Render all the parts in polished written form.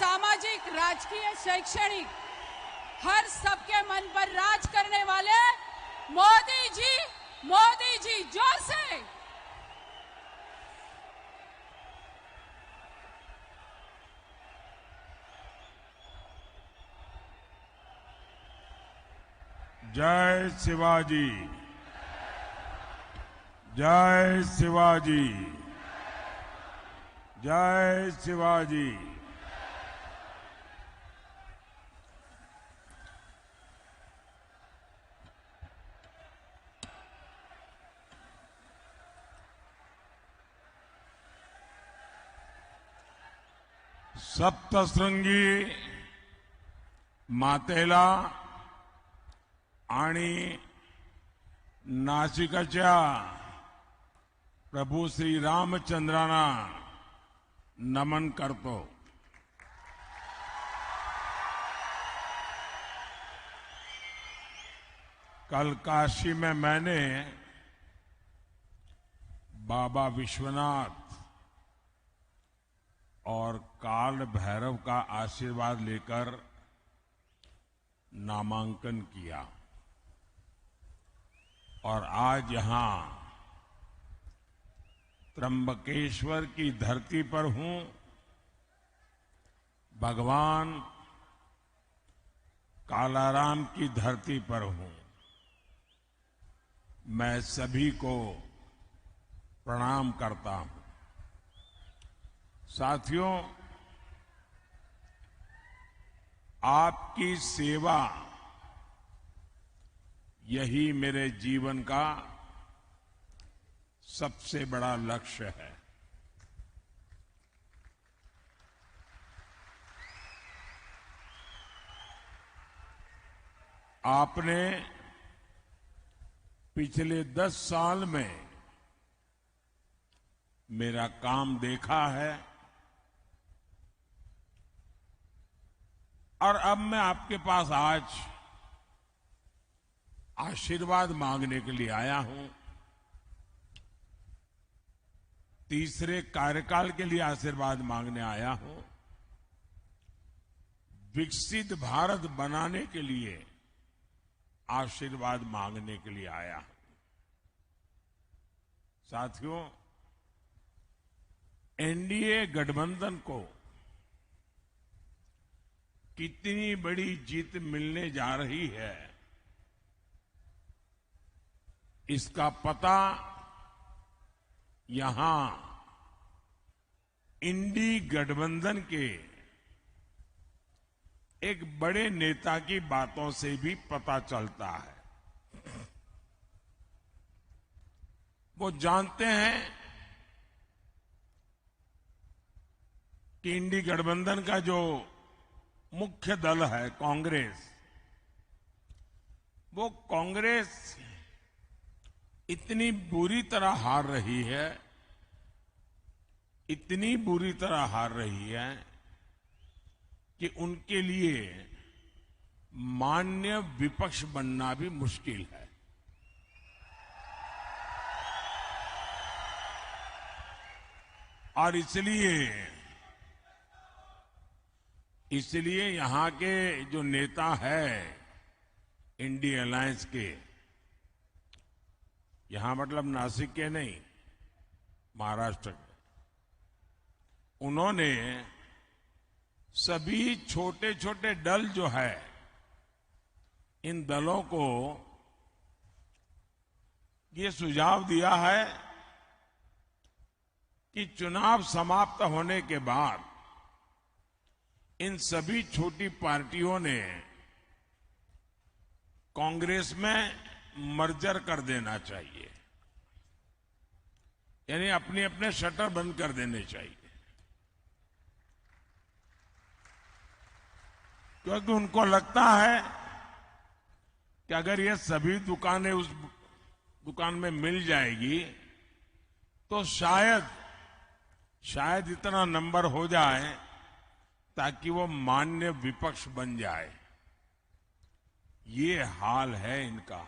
सामाजिक, राजकीय, शैक्षणिक हर सबके मन पर राज करने वाले मोदी जी, जोर से। जय शिवाजी, जय शिवाजी, जय शिवाजी। सप्तशृंगी मातेला आणि नाशिकच्या प्रभू श्री रामचंद्रांना नमन करतो। कल काशी में मैंने बाबा विश्वनाथ और काल भैरव का आशीर्वाद लेकर नामांकन किया और आज यहां त्र्यंबकेश्वर की धरती पर हूं। भगवान कालाराम की धरती पर हूं। मैं सभी को प्रणाम करता हूं। साथियों, आपकी सेवा यही मेरे जीवन का सबसे बड़ा लक्ष्य है। आपने पिछले 10 साल में मेरा काम देखा है और अब मैं आपके पास आज आशीर्वाद मांगने के लिए आया हूं। तीसरे कार्यकाल के लिए आशीर्वाद मांगने आया हूं। विकसित भारत बनाने के लिए आशीर्वाद मांगने के लिए आया हूं। साथियों, एनडीए गठबंधन को कितनी बड़ी जीत मिलने जा रही है, इसका पता यहां इंडी गठबंधन के एक बड़े नेता की बातों से भी पता चलता है। वो जानते हैं कि इंडी गठबंधन का जो मुख्य दल है कांग्रेस, वो कांग्रेस इतनी बुरी तरह हार रही है, इतनी बुरी तरह हार रही है कि उनके लिए मान्य विपक्ष बनना भी मुश्किल है। और इसलिए यहां के जो नेता है इंडी अलायंस के, यहां मतलब नासिक के नहीं, महाराष्ट्र के, उन्होंने सभी छोटे छोटे दल जो है, इन दलों को ये सुझाव दिया है कि चुनाव समाप्त होने के बाद इन सभी छोटी पार्टियों ने कांग्रेस में मर्जर कर देना चाहिए, यानी अपने अपने शटर बंद कर देने चाहिए, क्योंकि उनको लगता है कि अगर ये सभी दुकानें उस दुकान में मिल जाएगी तो शायद इतना नंबर हो जाए ताकि वो मान्य विपक्ष बन जाए। ये हाल है इनका।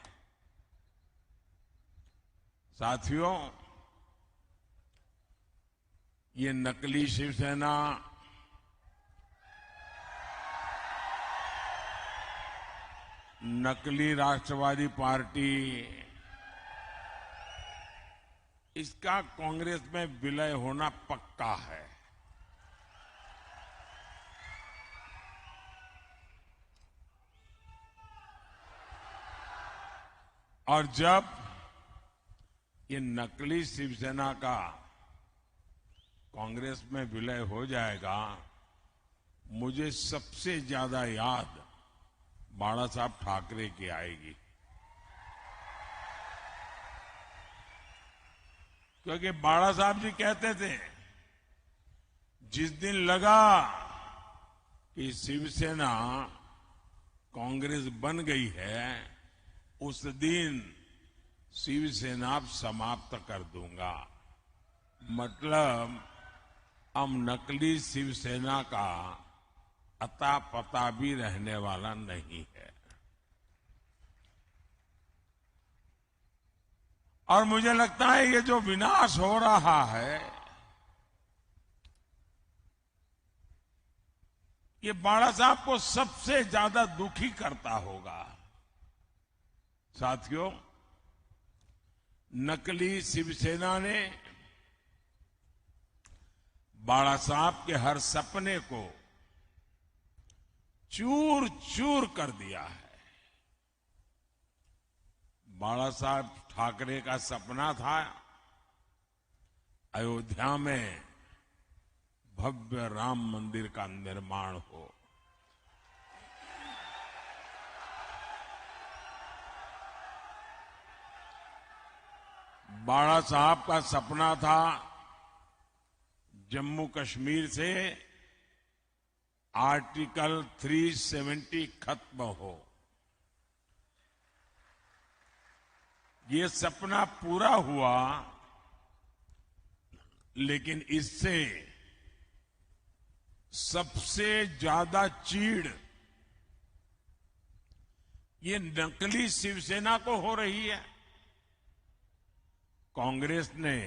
साथियों, ये नकली शिवसेना, नकली राष्ट्रवादी पार्टी, इसका कांग्रेस में विलय होना पक्का है। और जब ये नकली शिवसेना का कांग्रेस में विलय हो जाएगा, मुझे सबसे ज्यादा याद बाला साहब ठाकरे की आएगी, क्योंकि बाला साहब जी कहते थे जिस दिन लगा कि शिवसेना कांग्रेस बन गई है, उस दिन शिवसेना समाप्त कर दूंगा। मतलब अब नकली शिवसेना का अता पता भी रहने वाला नहीं है। और मुझे लगता है ये जो विनाश हो रहा है, ये बाला साहब को सबसे ज्यादा दुखी करता होगा। साथियों, नकली शिवसेना ने बाला साहब के हर सपने को चूर चूर कर दिया है। बाला साहब ठाकरे का सपना था अयोध्या में भव्य राम मंदिर का निर्माण हो। बाला साहब का सपना था जम्मू कश्मीर से आर्टिकल 370 खत्म हो। ये सपना पूरा हुआ, लेकिन इससे सबसे ज्यादा चीड़ ये नकली शिवसेना को हो रही है। कांग्रेस ने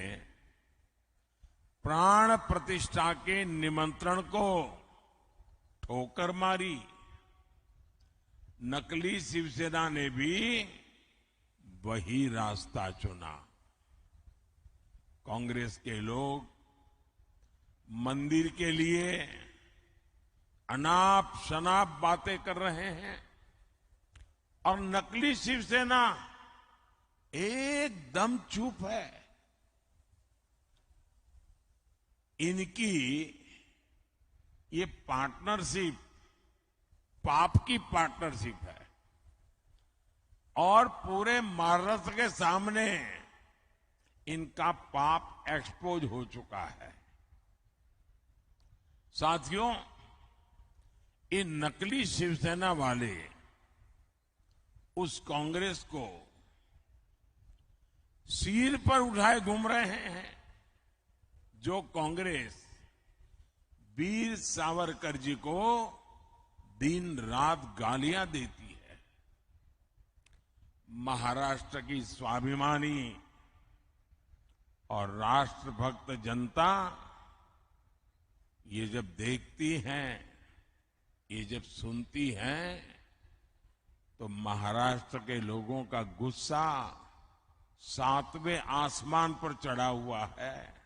प्राण प्रतिष्ठा के निमंत्रण को ठोकर मारी। नकली शिवसेना ने भी वही रास्ता चुना। कांग्रेस के लोग मंदिर के लिए अनाप शनाप बातें कर रहे हैं और नकली शिवसेना एकदम चुप है। इनकी ये पार्टनरशिप पाप की पार्टनरशिप है और पूरे महाराष्ट्र के सामने इनका पाप एक्सपोज हो चुका है। साथियों, इन नकली शिवसेना वाले उस कांग्रेस को सिर पर उठाए घूम रहे हैं जो कांग्रेस वीर सावरकर जी को दिन रात गालियां देती है। महाराष्ट्र की स्वाभिमानी और राष्ट्रभक्त जनता ये जब देखती हैं, ये जब सुनती हैं, तो महाराष्ट्र के लोगों का गुस्सा 7वें आसमान पर चढ़ा हुआ है।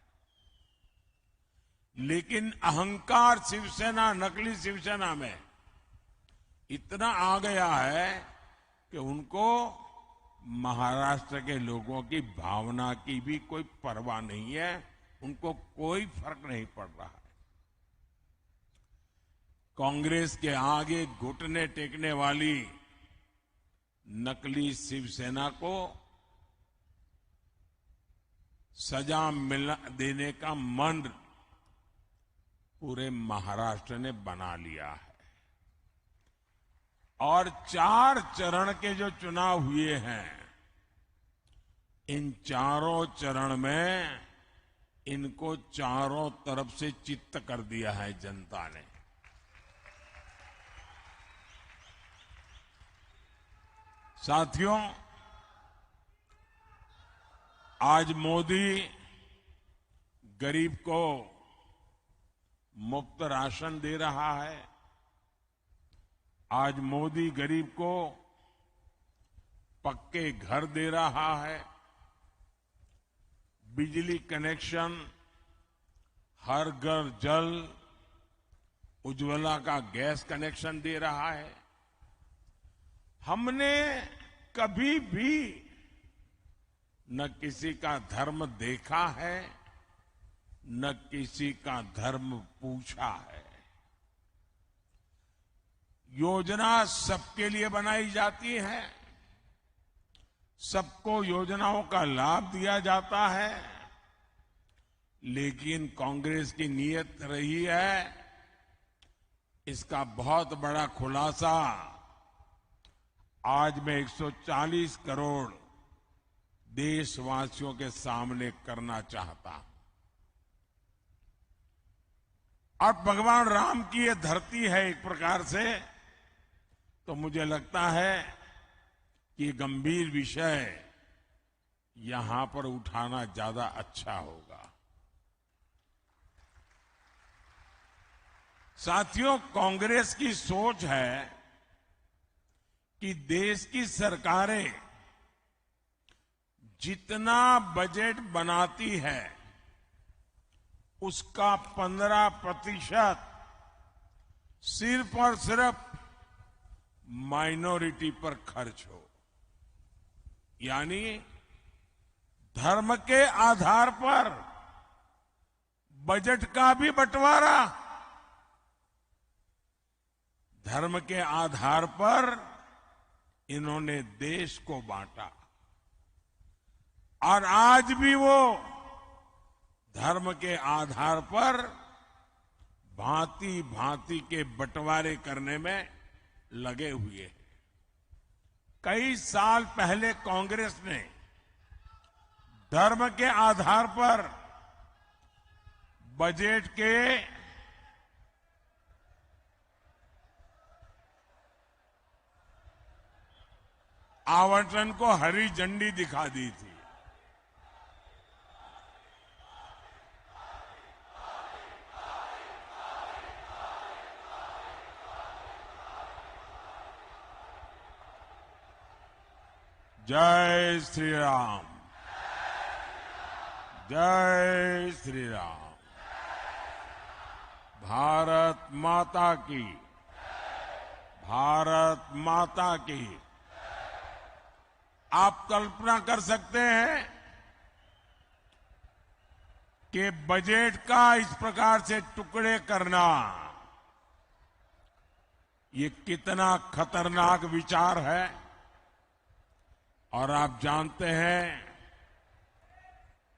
लेकिन अहंकार शिवसेना, नकली शिवसेना में इतना आ गया है कि उनको महाराष्ट्र के लोगों की भावना की भी कोई परवाह नहीं है। उनको कोई फर्क नहीं पड़ रहा है। कांग्रेस के आगे घुटने टेकने वाली नकली शिवसेना को सजा देने का मन पूरे महाराष्ट्र ने बना लिया है। और 4 चरण के जो चुनाव हुए हैं, इन चारों चरण में इनको चारों तरफ से चित्त कर दिया है जनता ने। साथियों, आज मोदी गरीब को मुफ्त राशन दे रहा है। आज मोदी गरीब को पक्के घर दे रहा है, बिजली कनेक्शन, हर घर जल, उज्ज्वला का गैस कनेक्शन दे रहा है। हमने कभी भी न किसी का धर्म देखा है, न किसी का धर्म पूछा है। योजना सबके लिए बनाई जाती है, सबको योजनाओं का लाभ दिया जाता है, लेकिन कांग्रेस की नीयत रही है, इसका बहुत बड़ा खुलासा आज मैं 140 करोड़ देशवासियों के सामने करना चाहता हूं। और भगवान राम की ये धरती है एक प्रकार से, तो मुझे लगता है कि ये गंभीर विषय यहां पर उठाना ज्यादा अच्छा होगा। साथियों, कांग्रेस की सोच है कि देश की सरकारें जितना बजट बनाती है उसका 15% सिर्फ और सिर्फ माइनॉरिटी पर खर्च हो, यानी धर्म के आधार पर बजट का भी बंटवारा, धर्म के आधार पर इन्होंने देश को बांटा। और आज भी वो धर्म के आधार पर भांति भांति के बंटवारे करने में लगे हुए हैं। कई साल पहले कांग्रेस ने धर्म के आधार पर बजट के आवंटन को हरी झंडी दिखा दी थी। जय श्री राम, जय श्री राम। भारत माता की, भारत माता की। आप कल्पना कर सकते हैं कि बजट का इस प्रकार से टुकड़े करना ये कितना खतरनाक विचार है। और आप जानते हैं,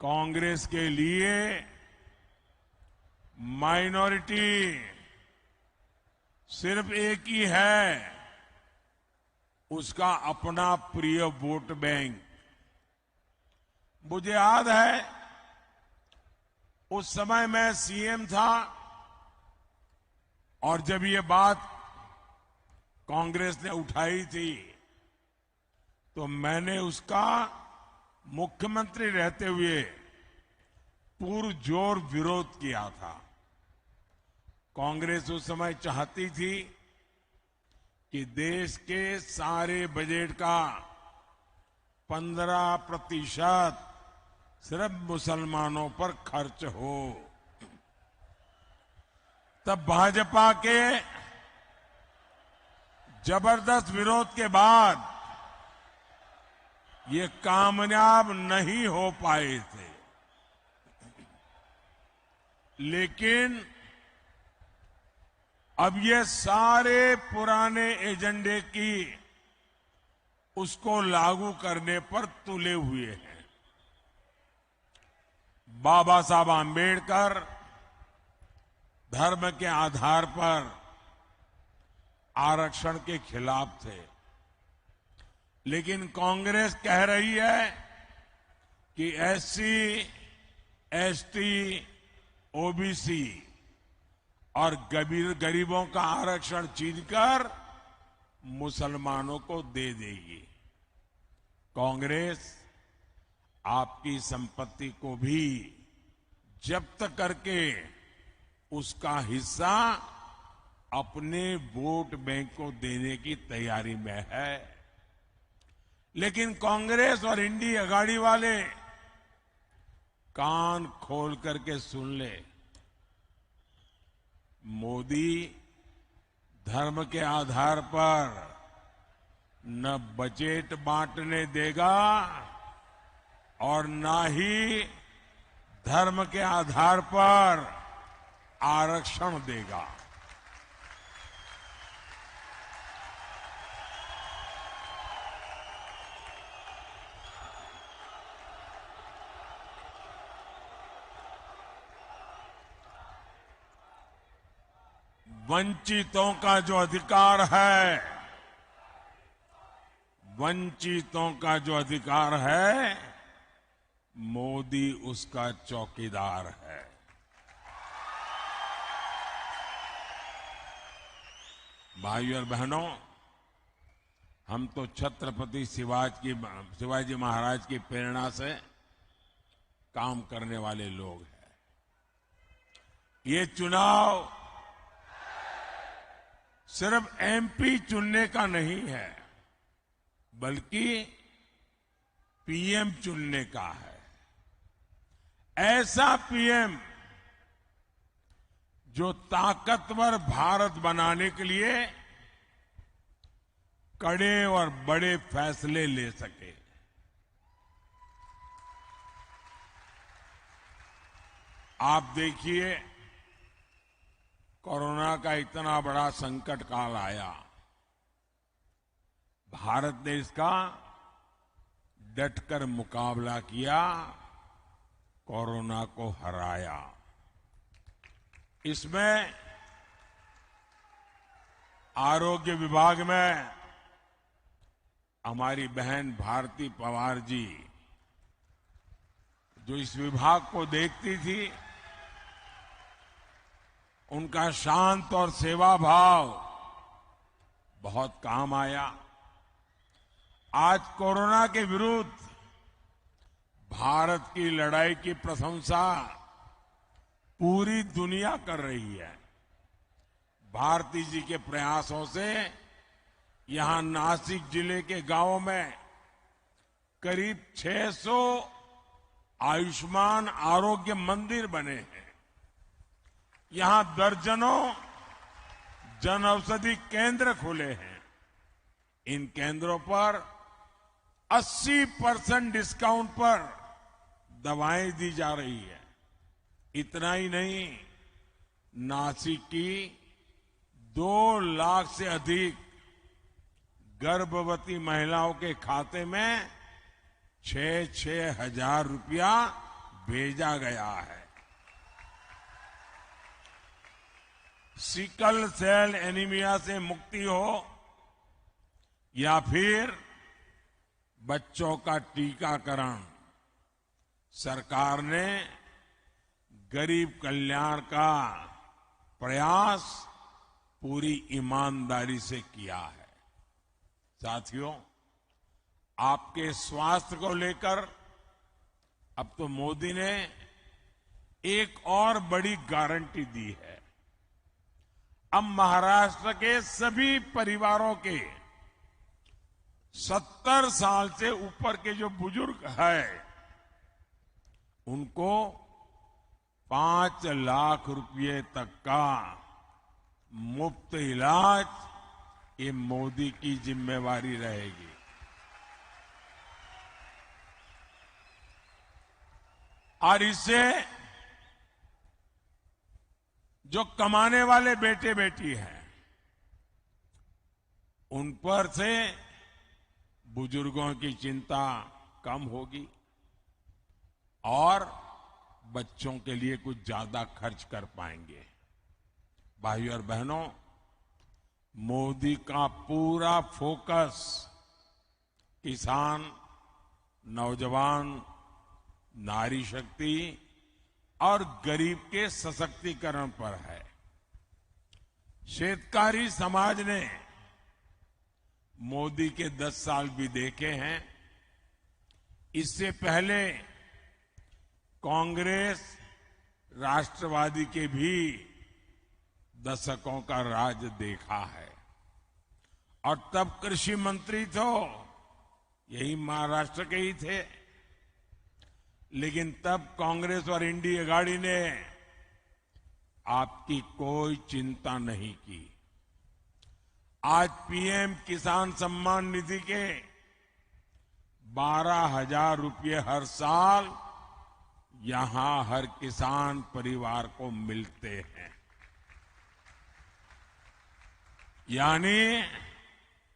कांग्रेस के लिए माइनॉरिटी सिर्फ एक ही है, उसका अपना प्रिय वोट बैंक। मुझे याद है, उस समय मैं सीएम था और जब ये बात कांग्रेस ने उठाई थी तो मैंने उसका मुख्यमंत्री रहते हुए पुरजोर विरोध किया था। कांग्रेस उस समय चाहती थी कि देश के सारे बजट का 15% सिर्फ मुसलमानों पर खर्च हो। तब भाजपा के जबरदस्त विरोध के बाद ये कामयाब नहीं हो पाए थे, लेकिन अब ये सारे पुराने एजेंडे की उसको लागू करने पर तुले हुए हैं। बाबा साहब आंबेडकर धर्म के आधार पर आरक्षण के खिलाफ थे, लेकिन कांग्रेस कह रही है कि एससी, एसटी, ओबीसी और गरीबों का आरक्षण छीनकर मुसलमानों को दे देगी। कांग्रेस आपकी संपत्ति को भी जब्त करके उसका हिस्सा अपने वोट बैंक को देने की तैयारी में है। लेकिन कांग्रेस और इंडी अगाड़ी वाले कान खोल करके सुन ले। मोदी धर्म के आधार पर न बजट बांटने देगा और न ही धर्म के आधार पर आरक्षण देगा। वंचितों का जो अधिकार है, वंचितों का जो अधिकार है, मोदी उसका चौकीदार है। भाइयों और बहनों, हम तो छत्रपति शिवाजी महाराज की प्रेरणा से काम करने वाले लोग हैं। ये चुनाव सिर्फ एमपी चुनने का नहीं है, बल्कि पीएम चुनने का है। ऐसा पीएम जो ताकतवर भारत बनाने के लिए कड़े और बड़े फैसले ले सके। आप देखिए, कोरोना का इतना बड़ा संकट काल आया, भारत ने इसका डटकर मुकाबला किया, कोरोना को हराया। इसमें आरोग्य विभाग में हमारी बहन भारती पवार जी, जो इस विभाग को देखती थी, उनका शांत और सेवा भाव बहुत काम आया। आज कोरोना के विरुद्ध भारत की लड़ाई की प्रशंसा पूरी दुनिया कर रही है। भारती जी के प्रयासों से यहां नासिक जिले के गांवों में करीब 600 आयुष्मान आरोग्य मंदिर बने हैं। यहां दर्जनों जन औषधि केंद्र खुले हैं। इन केंद्रों पर 80% डिस्काउंट पर दवाएं दी जा रही है। इतना ही नहीं, नासिक की 2 लाख से अधिक गर्भवती महिलाओं के खाते में 6-6 हजार रुपया भेजा गया है। सिकल सेल एनीमिया से मुक्ति हो या फिर बच्चों का टीकाकरण, सरकार ने गरीब कल्याण का प्रयास पूरी ईमानदारी से किया है। साथियों, आपके स्वास्थ्य को लेकर अब तो मोदी ने एक और बड़ी गारंटी दी है। अब महाराष्ट्र के सभी परिवारों के 70 साल से ऊपर के जो बुजुर्ग हैं, उनको 5 लाख रुपए तक का मुफ्त इलाज ये मोदी की जिम्मेवारी रहेगी। और इससे जो कमाने वाले बेटे बेटी हैं, उन पर से बुजुर्गों की चिंता कम होगी और बच्चों के लिए कुछ ज्यादा खर्च कर पाएंगे। भाइयों और बहनों, मोदी का पूरा फोकस किसान, नौजवान, नारी शक्ति और गरीब के सशक्तिकरण पर है। शेतकारी समाज ने मोदी के 10 साल भी देखे हैं। इससे पहले कांग्रेस, राष्ट्रवादी के भी दशकों का राज देखा है। और तब कृषि मंत्री तो यही महाराष्ट्र के ही थे। लेकिन तब कांग्रेस और इंडी अघाड़ी ने आपकी कोई चिंता नहीं की। आज पीएम किसान सम्मान निधि के 12,000 रुपये हर साल यहां हर किसान परिवार को मिलते हैं। यानी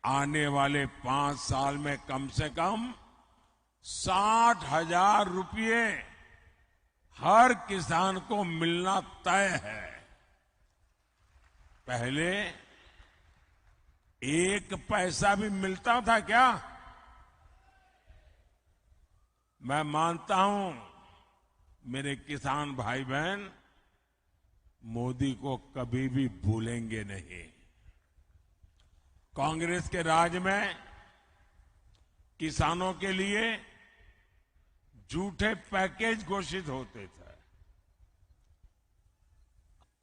आने वाले 5 साल में कम से कम 60,000 रुपये हर किसान को मिलना तय है। पहले 1 पैसा भी मिलता था क्या? मैं मानता हूं मेरे किसान भाई बहन मोदी को कभी भी भूलेंगे नहीं। कांग्रेस के राज में किसानों के लिए झूठे पैकेज घोषित होते थे।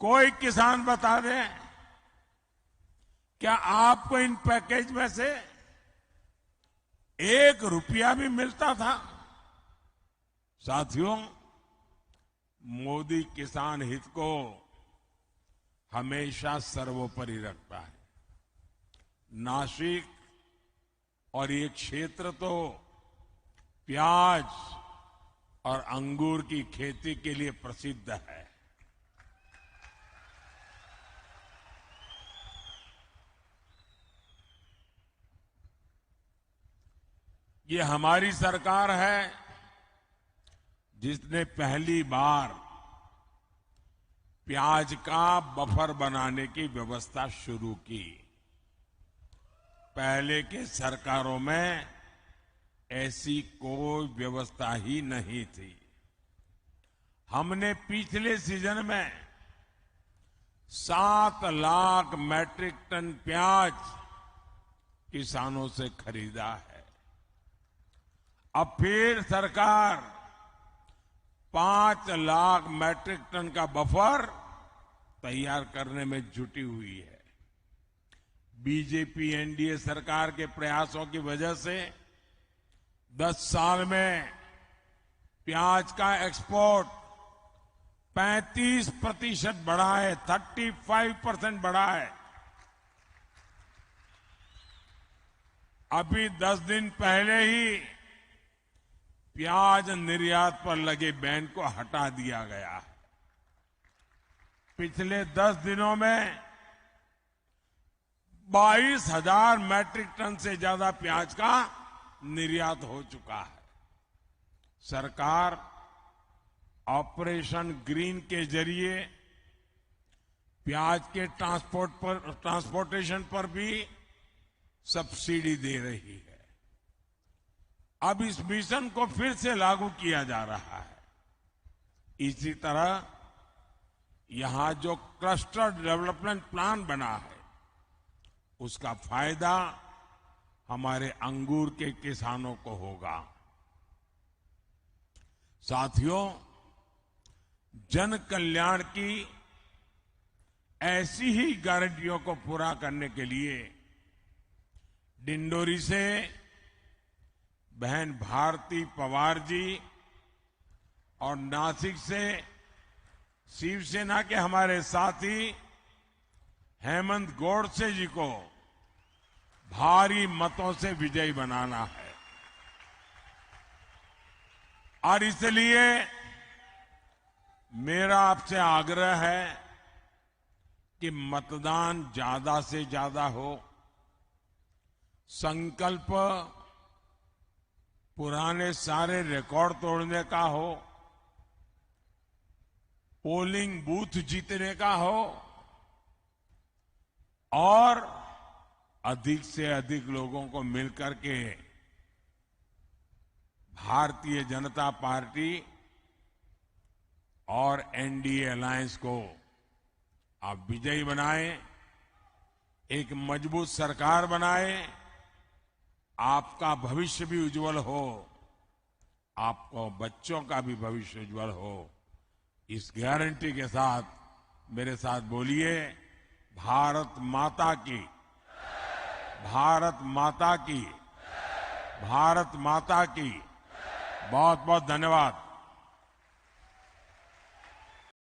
कोई किसान बता दे, क्या आपको इन पैकेज में से 1 रुपया भी मिलता था? साथियों, मोदी किसान हित को हमेशा सर्वोपरि रखता है। नासिक और ये क्षेत्र तो प्याज और अंगूर की खेती के लिए प्रसिद्ध है। ये हमारी सरकार है जिसने पहली बार प्याज का बफर बनाने की व्यवस्था शुरू की। पहले के सरकारों में ऐसी कोई व्यवस्था ही नहीं थी। हमने पिछले सीजन में 7 लाख मैट्रिक टन प्याज किसानों से खरीदा है। अब फिर सरकार 5 लाख मैट्रिक टन का बफर तैयार करने में जुटी हुई है। बीजेपी एनडीए सरकार के प्रयासों की वजह से 10 साल में प्याज का एक्सपोर्ट 35% बढ़ा है, 35% बढ़ा है। अभी 10 दिन पहले ही प्याज निर्यात पर लगे बैन को हटा दिया गया है। पिछले 10 दिनों में 22,000 मैट्रिक टन से ज्यादा प्याज का निर्यात हो चुका है। सरकार ऑपरेशन ग्रीन के जरिए प्याज के ट्रांसपोर्टेशन पर भी सब्सिडी दे रही है। अब इस मिशन को फिर से लागू किया जा रहा है। इसी तरह यहां जो क्लस्टर डेवलपमेंट प्लान बना है उसका फायदा हमारे अंगूर के किसानों को होगा। साथियों, जन कल्याण की ऐसी ही गारंटियों को पूरा करने के लिए डिंडोरी से बहन भारती पवार जी और नासिक से शिवसेना के हमारे साथी हेमंत गोडसे जी को भारी मतों से विजयी बनाना है। और इसलिए मेरा आपसे आग्रह है कि मतदान ज्यादा से ज्यादा हो। संकल्प पुराने सारे रिकॉर्ड तोड़ने का हो, पोलिंग बूथ जीतने का हो और अधिक से अधिक लोगों को मिलकर के भारतीय जनता पार्टी और एनडीए अलायंस को आप विजयी बनाएं, एक मजबूत सरकार बनाएं, आपका भविष्य भी उज्जवल हो, आपको बच्चों का भी भविष्य उज्जवल हो। इस गारंटी के साथ मेरे साथ बोलिए, भारत माता की, भारत माता की, भारत माता की बहुत बहुत धन्यवाद।